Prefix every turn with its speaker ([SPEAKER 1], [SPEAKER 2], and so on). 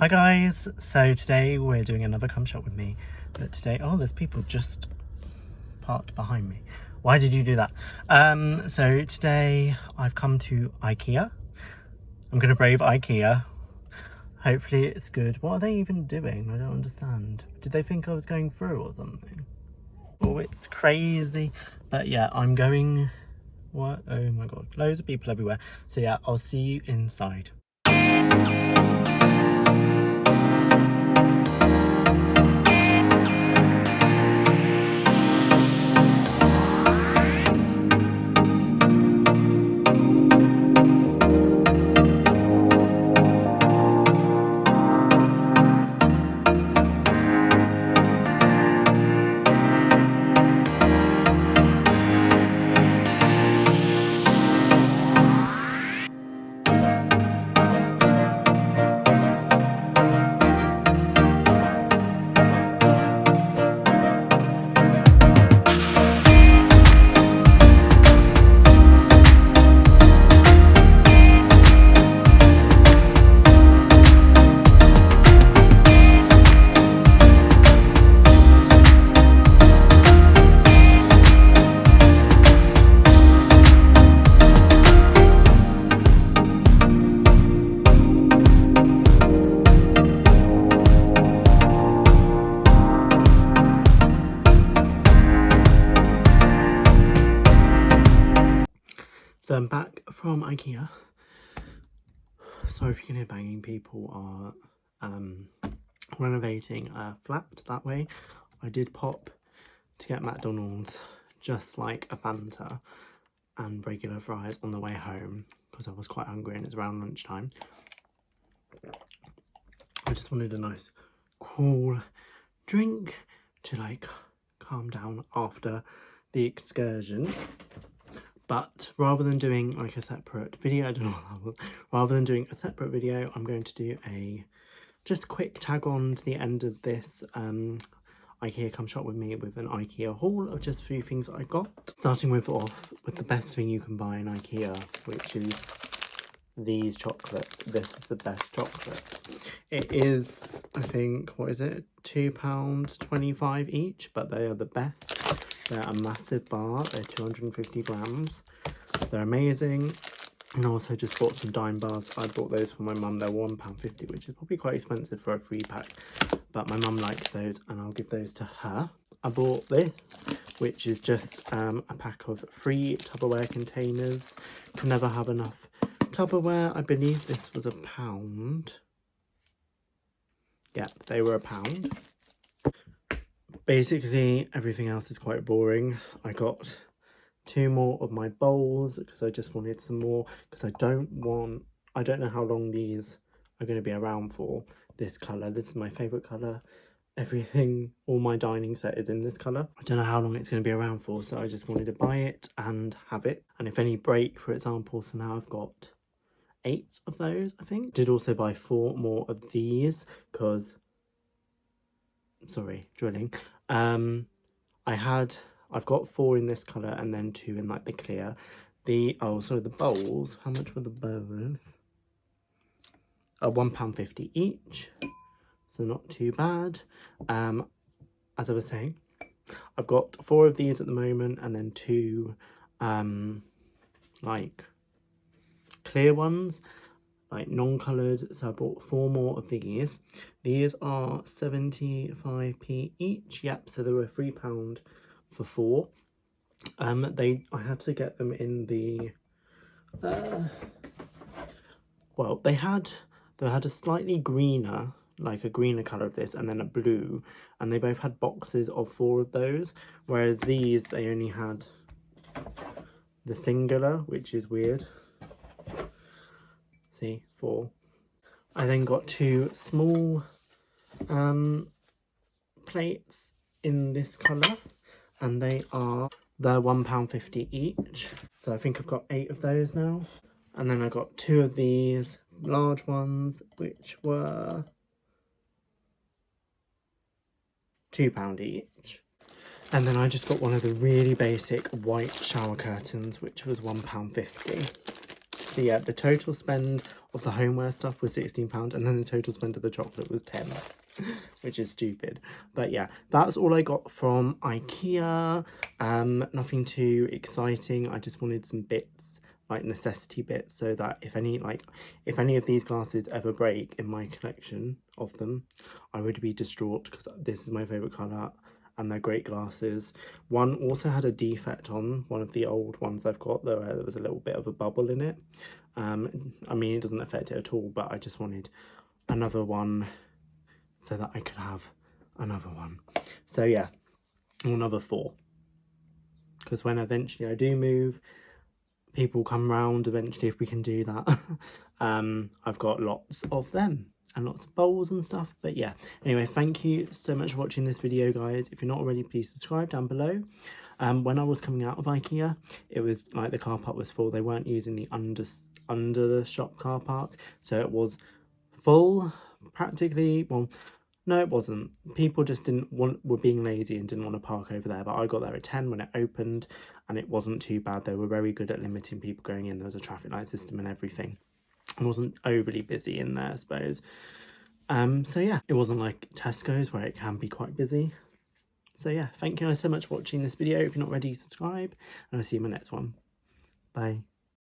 [SPEAKER 1] Hi guys, so today we're doing another come shop with me, but today, oh, there's people just parked behind me. Why did you do that? So today I've come to Ikea. I'm gonna brave Ikea. Hopefully it's good. What are they even doing? I don't understand. Did they think I was going through or something? Oh, it's crazy. But yeah, I'm going, what? Oh my God, loads of people everywhere. So yeah, I'll see you inside. So I'm back from Ikea. Sorry if you can hear banging. People are renovating a flat that way. I did pop to get McDonald's, just like a Fanta and regular fries on the way home because I was quite hungry and it's around lunchtime. I just wanted a nice cool drink to like calm down after the excursion. But rather than doing like a separate video, I don't know what that was, rather than doing a separate video, I'm going to do a just quick tag on to the end of this Ikea come shop with me with an Ikea haul of just a few things that I got. Starting with the best thing you can buy in Ikea, which is these chocolates. This is the best chocolate. It is, I think, what is it, £2.25 each, but they are the best. They're a massive bar. They're 250 grams. They're amazing. And I also just bought some dime bars. I bought those for my mum. They're £1.50, which is probably quite expensive for a 3-pack. But my mum likes those and I'll give those to her. I bought this, which is just a pack of 3 Tupperware containers. Can never have enough Tupperware. I believe this was £1. Yeah, they were £1. Basically, everything else is quite boring. I got 2 more of my bowls because I just wanted some more, because I don't know how long these are going to be around for. This colour, this is my favourite colour. Everything, all my dining set is in this colour. I don't know how long it's going to be around for, so I just wanted to buy it and have it. And if any break, for example, so now I've got 8 of those, I think. Did also buy 4 more of these because, sorry, drilling. I've got 4 in this colour and then 2 in like the clear. The bowls, how much were the bowls? £1.50 each, so not too bad. As I was saying, I've got 4 of these at the moment and then 2 like clear ones, like non-coloured, so I bought 4 more of these. These are 75p each. Yep, so they were £3 for 4. I had to get them in the well, they had a slightly greener, like a greener colour of this, and then a blue, and they both had boxes of 4 of those, whereas these, they only had the singular, which is weird. See, 4. I then got 2 small plates in this colour, and they're £1.50 each. So I think I've got 8 of those now. And then I got 2 of these large ones, which were £2 each. And then I just got one of the really basic white shower curtains, which was £1.50. So yeah, the total spend of the homeware stuff was £16, and then the total spend of the chocolate was 10, which is stupid. But yeah, that's all I got from Ikea. Nothing too exciting. I just wanted some bits, like necessity bits, so that if any of these glasses ever break in my collection of them, I would be distraught, because this is my favorite color and they're great glasses. One also had a defect on one of the old ones I've got, though there was a little bit of a bubble in it. I mean, it doesn't affect it at all, but I just wanted another one so that I could have another one. So yeah, another 4, because when eventually I do move, people come round eventually if we can do that. I've got lots of them and lots of bowls and stuff. But yeah, anyway, thank you so much for watching this video, guys. If you're not already, please subscribe down below. When I was coming out of Ikea, it was like the car park was full. They weren't using the under the shop car park, so it was full practically. Well, no, it wasn't. People just were being lazy and didn't want to park over there. But I got there at 10 when it opened, and it wasn't too bad. They were very good at limiting people going in. There was a traffic light system and everything. It wasn't overly busy in there, I suppose. So yeah, it wasn't like Tesco's where it can be quite busy. So yeah, thank you guys so much for watching this video. If you're not ready, subscribe, and I'll see you in my next one. Bye.